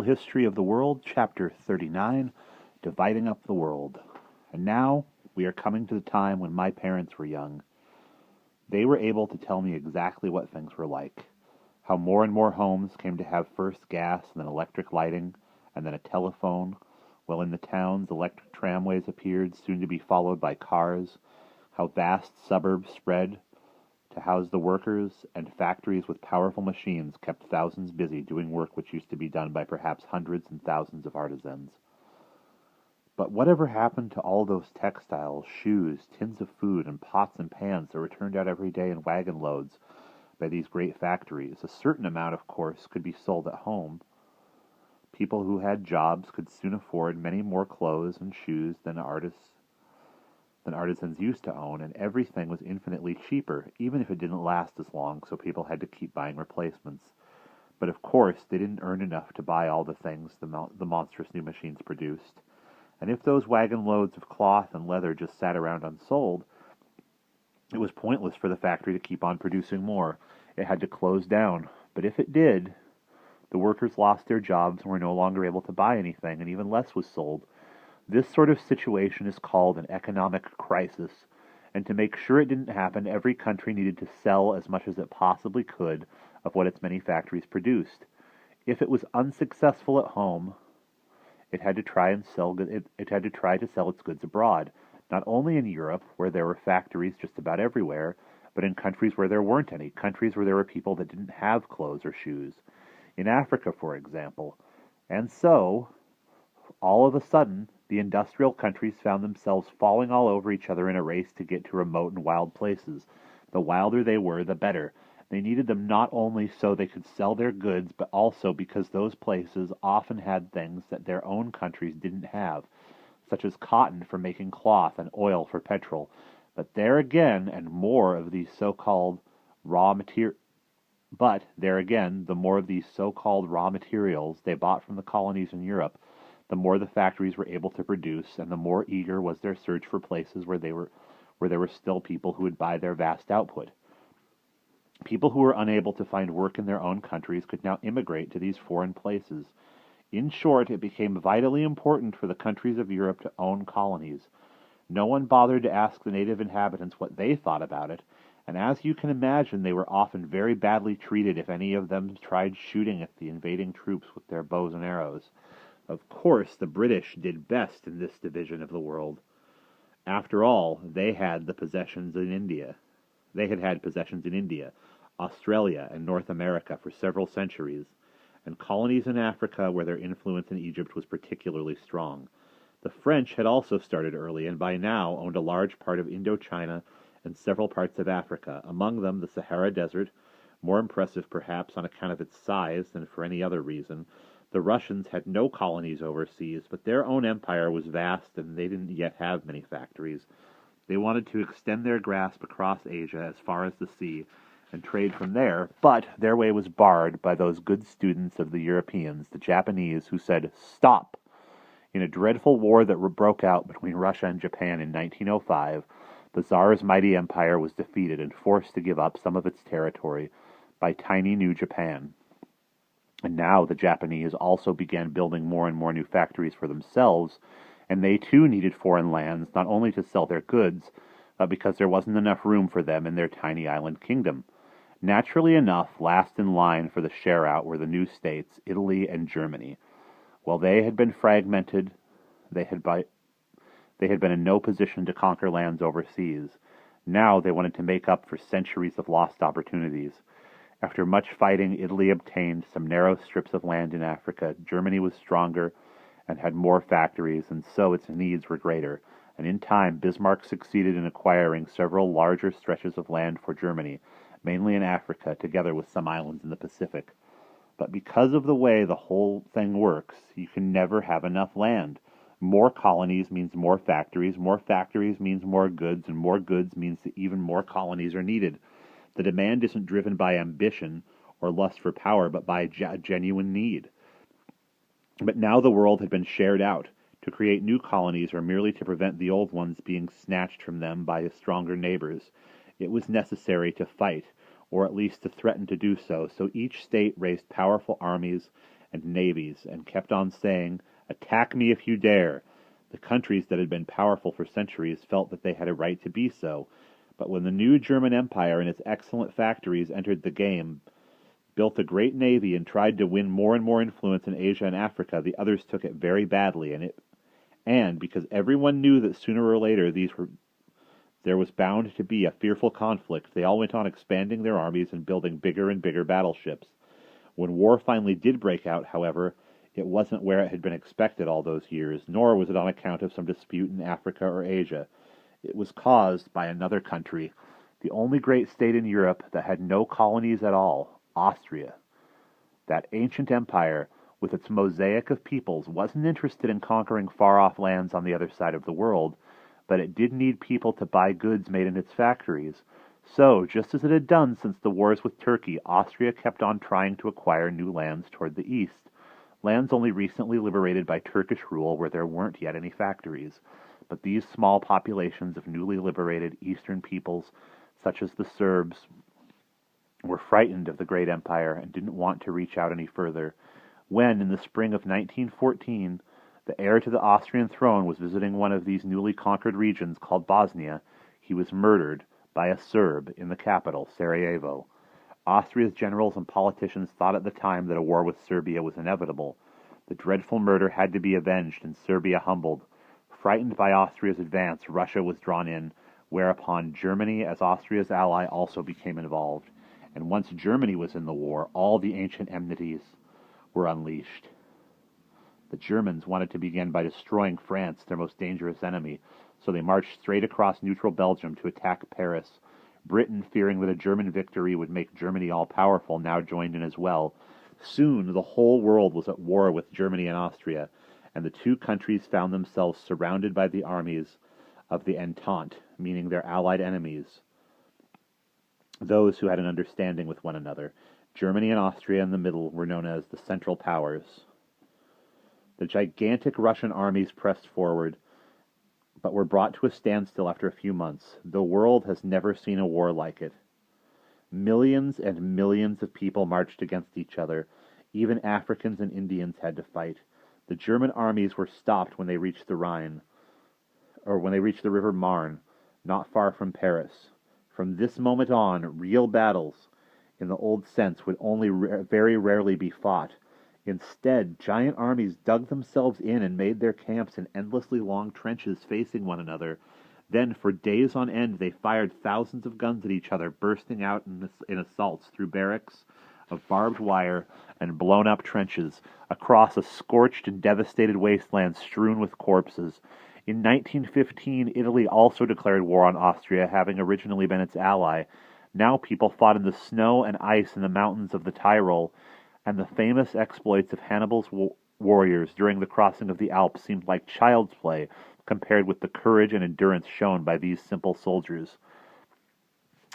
History of the World, Chapter 39, Dividing Up the World. And now we are coming to the time when my parents were young. They were able to tell me exactly what things were like, how more and more homes came to have first gas and then electric lighting, and then a telephone, while in the towns electric tramways appeared, soon to be followed by cars, how vast suburbs spread to house the workers, and factories with powerful machines kept thousands busy doing work which used to be done by perhaps hundreds and thousands of artisans. But whatever happened to all those textiles, shoes, tins of food, and pots and pans that were turned out every day in wagon loads by these great factories? A certain amount, of course, could be sold at home. People who had jobs could soon afford many more clothes and shoes than artisans used to own, and everything was infinitely cheaper, even if it didn't last as long, so people had to keep buying replacements. But of course, they didn't earn enough to buy all the things the monstrous new machines produced. And if those wagon loads of cloth and leather just sat around unsold, it was pointless for the factory to keep on producing more. It had to close down. But if it did, the workers lost their jobs and were no longer able to buy anything, and even less was sold. This sort of situation is called an economic crisis, and to make sure it didn't happen, every country needed to sell as much as it possibly could of what its many factories produced. If it was unsuccessful at home, it had to try to sell its goods abroad, not only in Europe, where there were factories just about everywhere, but in countries where there weren't any, countries where there were people that didn't have clothes or shoes. In Africa, for example. And so, all of a sudden, the industrial countries found themselves falling all over each other in a race to get to remote and wild places. The wilder they were, the better. They needed them not only so they could sell their goods, but also because those places often had things that their own countries didn't have, such as cotton for making cloth and oil for petrol. But there again, and more of these so-called raw materials, the more of these so-called raw materials they bought from the colonies in Europe, the more the factories were able to produce, and the more eager was their search for places where there were still people who would buy their vast output. People who were unable to find work in their own countries could now immigrate to these foreign places. In short, it became vitally important for the countries of Europe to own colonies. No one bothered to ask the native inhabitants what they thought about it, and as you can imagine, they were often very badly treated if any of them tried shooting at the invading troops with their bows and arrows. Of course, the British did best in this division of the world. After all, they had had possessions in India, Australia, and North America for several centuries, and colonies in Africa where their influence in Egypt was particularly strong. The French had also started early, and by now owned a large part of Indochina and several parts of Africa, among them the Sahara Desert, more impressive perhaps on account of its size than for any other reason. The Russians had no colonies overseas, but their own empire was vast, and they didn't yet have many factories. They wanted to extend their grasp across Asia as far as the sea, and trade from there, but their way was barred by those good students of the Europeans, the Japanese, who said, "Stop!" In a dreadful war that broke out between Russia and Japan in 1905, the Tsar's mighty empire was defeated and forced to give up some of its territory by tiny new Japan. And now the Japanese also began building more and more new factories for themselves, and they too needed foreign lands, not only to sell their goods, but because there wasn't enough room for them in their tiny island kingdom. Naturally enough, last in line for the share-out were the new states, Italy and Germany. While they had been fragmented, they had been in no position to conquer lands overseas. Now they wanted to make up for centuries of lost opportunities. After much fighting, Italy obtained some narrow strips of land in Africa. Germany was stronger and had more factories, and so its needs were greater. And in time, Bismarck succeeded in acquiring several larger stretches of land for Germany, mainly in Africa, together with some islands in the Pacific. But because of the way the whole thing works, you can never have enough land. More colonies means more factories means more goods, and more goods means that even more colonies are needed. The demand isn't driven by ambition or lust for power, but by genuine need. But now the world had been shared out. To create new colonies or merely to prevent the old ones being snatched from them by stronger neighbors, it was necessary to fight, or at least to threaten to do so. So each state raised powerful armies and navies, and kept on saying, "Attack me if you dare." The countries that had been powerful for centuries felt that they had a right to be so, but when the new German Empire and its excellent factories entered the game, built a great navy, and tried to win more and more influence in Asia and Africa, the others took it very badly, and because everyone knew that sooner or later there was bound to be a fearful conflict, they all went on expanding their armies and building bigger and bigger battleships. When war finally did break out, however, it wasn't where it had been expected all those years, nor was it on account of some dispute in Africa or Asia. It was caused by another country, the only great state in Europe that had no colonies at all, Austria. That ancient empire, with its mosaic of peoples, wasn't interested in conquering far-off lands on the other side of the world, but it did need people to buy goods made in its factories. So, just as it had done since the wars with Turkey, Austria kept on trying to acquire new lands toward the east, lands only recently liberated by Turkish rule where there weren't yet any factories. But these small populations of newly liberated eastern peoples, such as the Serbs, were frightened of the great empire and didn't want to reach out any further. When, in the spring of 1914, the heir to the Austrian throne was visiting one of these newly conquered regions called Bosnia, he was murdered by a Serb in the capital, Sarajevo. Austria's generals and politicians thought at the time that a war with Serbia was inevitable. The dreadful murder had to be avenged, and Serbia humbled. Frightened by Austria's advance, Russia was drawn in, whereupon Germany, as Austria's ally, also became involved. And once Germany was in the war, all the ancient enmities were unleashed. The Germans wanted to begin by destroying France, their most dangerous enemy, so they marched straight across neutral Belgium to attack Paris. Britain, fearing that a German victory would make Germany all-powerful, now joined in as well. Soon the whole world was at war with Germany and Austria, and the two countries found themselves surrounded by the armies of the Entente, meaning their allied enemies, those who had an understanding with one another. Germany and Austria in the middle were known as the Central Powers. The gigantic Russian armies pressed forward, but were brought to a standstill after a few months. The world has never seen a war like it. Millions and millions of people marched against each other. Even Africans and Indians had to fight. The German armies were stopped when they reached the Rhine, or when they reached the river Marne, not far from Paris. From this moment on, real battles, in the old sense, would only very rarely be fought. Instead, giant armies dug themselves in and made their camps in endlessly long trenches facing one another. Then, for days on end, they fired thousands of guns at each other, bursting out in assaults through barracks of barbed wire and blown-up trenches, across a scorched and devastated wasteland strewn with corpses. In 1915, Italy also declared war on Austria, having originally been its ally. Now people fought in the snow and ice in the mountains of the Tyrol, and the famous exploits of Hannibal's warriors during the crossing of the Alps seemed like child's play compared with the courage and endurance shown by these simple soldiers.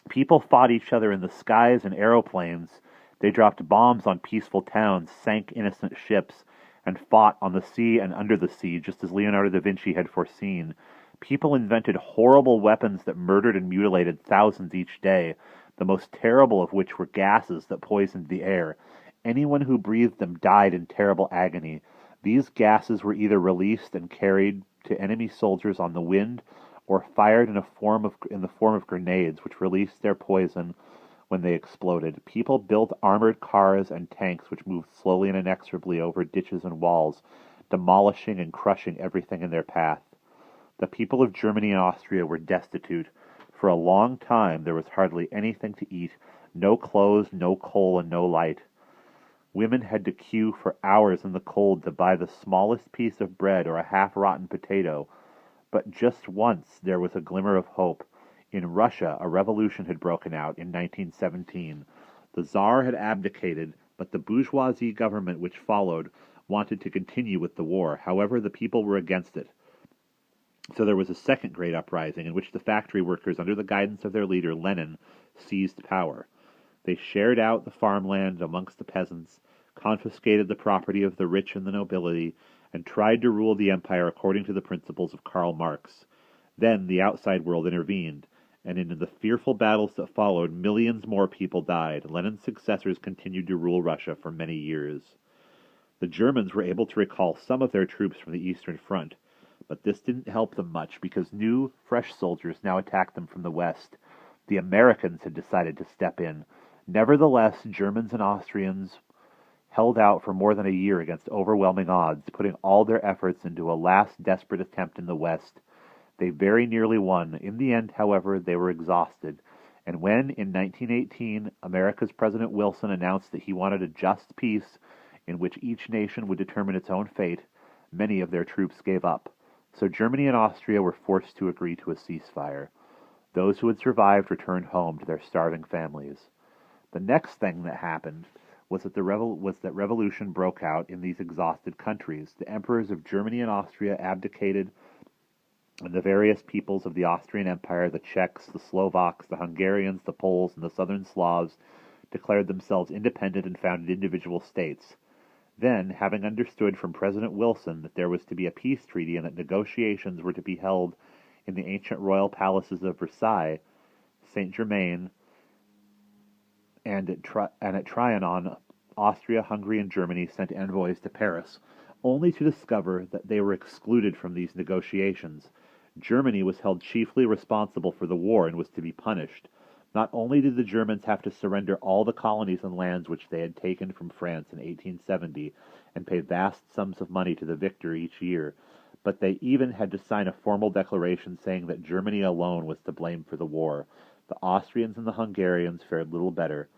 People fought each other in the skies and aeroplanes. They dropped bombs on peaceful towns, sank innocent ships, and fought on the sea and under the sea, just as Leonardo da Vinci had foreseen. People invented horrible weapons that murdered and mutilated thousands each day, the most terrible of which were gases that poisoned the air. Anyone who breathed them died in terrible agony. These gases were either released and carried to enemy soldiers on the wind, or fired in the form of grenades, which released their poison when they exploded. People built armored cars and tanks which moved slowly and inexorably over ditches and walls, demolishing and crushing everything in their path. The people of Germany and Austria were destitute. For a long time there was hardly anything to eat, no clothes, no coal, and no light. Women had to queue for hours in the cold to buy the smallest piece of bread or a half-rotten potato. But just once there was a glimmer of hope. In Russia, a revolution had broken out in 1917. The Tsar had abdicated, but the bourgeoisie government which followed wanted to continue with the war. However, the people were against it. So there was a second great uprising in which the factory workers, under the guidance of their leader, Lenin, seized power. They shared out the farmland amongst the peasants, confiscated the property of the rich and the nobility, and tried to rule the empire according to the principles of Karl Marx. Then the outside world intervened, and in the fearful battles that followed, millions more people died. Lenin's successors continued to rule Russia for many years. The Germans were able to recall some of their troops from the Eastern Front, but this didn't help them much because new, fresh soldiers now attacked them from the west. The Americans had decided to step in. Nevertheless, Germans and Austrians held out for more than a year against overwhelming odds, putting all their efforts into a last desperate attempt in the west. They very nearly won. In the end, however, they were exhausted. And when, in 1918, America's President Wilson announced that he wanted a just peace in which each nation would determine its own fate, many of their troops gave up. So Germany and Austria were forced to agree to a ceasefire. Those who had survived returned home to their starving families. The next thing that happened was that revolution broke out in these exhausted countries. The emperors of Germany and Austria abdicated, and the various peoples of the Austrian Empire, the Czechs, the Slovaks, the Hungarians, the Poles, and the Southern Slavs, declared themselves independent and founded individual states. Then, having understood from President Wilson that there was to be a peace treaty and that negotiations were to be held in the ancient royal palaces of Versailles, Saint-Germain, and at Trianon, Austria, Hungary, and Germany sent envoys to Paris, only to discover that they were excluded from these negotiations. Germany was held chiefly responsible for the war and was to be punished. Not only did the Germans have to surrender all the colonies and lands which they had taken from France in 1870 and pay vast sums of money to the victor each year, but they even had to sign a formal declaration saying that Germany alone was to blame for the war. The Austrians and the Hungarians fared little better.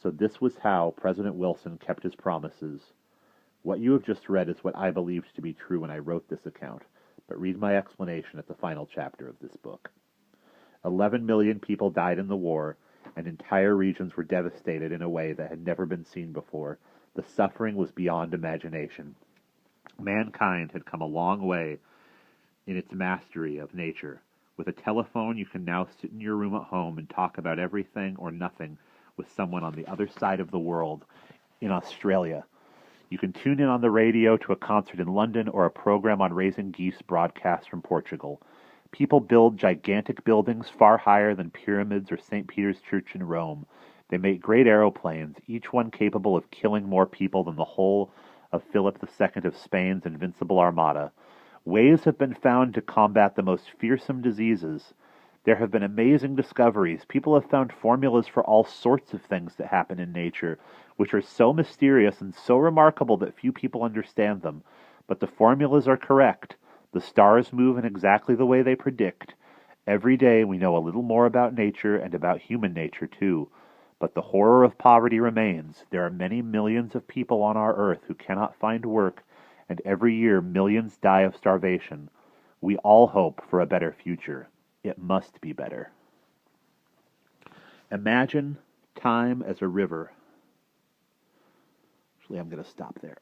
So this was how President Wilson kept his promises. What you have just read is what I believed to be true when I wrote this account, but read my explanation at the final chapter of this book. 11 million people died in the war, and entire regions were devastated in a way that had never been seen before. The suffering was beyond imagination. Mankind had come a long way in its mastery of nature. With a telephone, you can now sit in your room at home and talk about everything or nothing with someone on the other side of the world in Australia. You can tune in on the radio to a concert in London or a program on raising geese broadcast from Portugal. People build gigantic buildings far higher than pyramids or St. Peter's Church in Rome. They make great aeroplanes, each one capable of killing more people than the whole of Philip II of Spain's invincible armada. Ways have been found to combat the most fearsome diseases. There have been amazing discoveries. People have found formulas for all sorts of things that happen in nature, which are so mysterious and so remarkable that few people understand them. But the formulas are correct. The stars move in exactly the way they predict. Every day we know a little more about nature and about human nature too. But the horror of poverty remains. There are many millions of people on our earth who cannot find work, and every year millions die of starvation. We all hope for a better future. It must be better. Imagine time as a river. Actually, I'm going to stop there.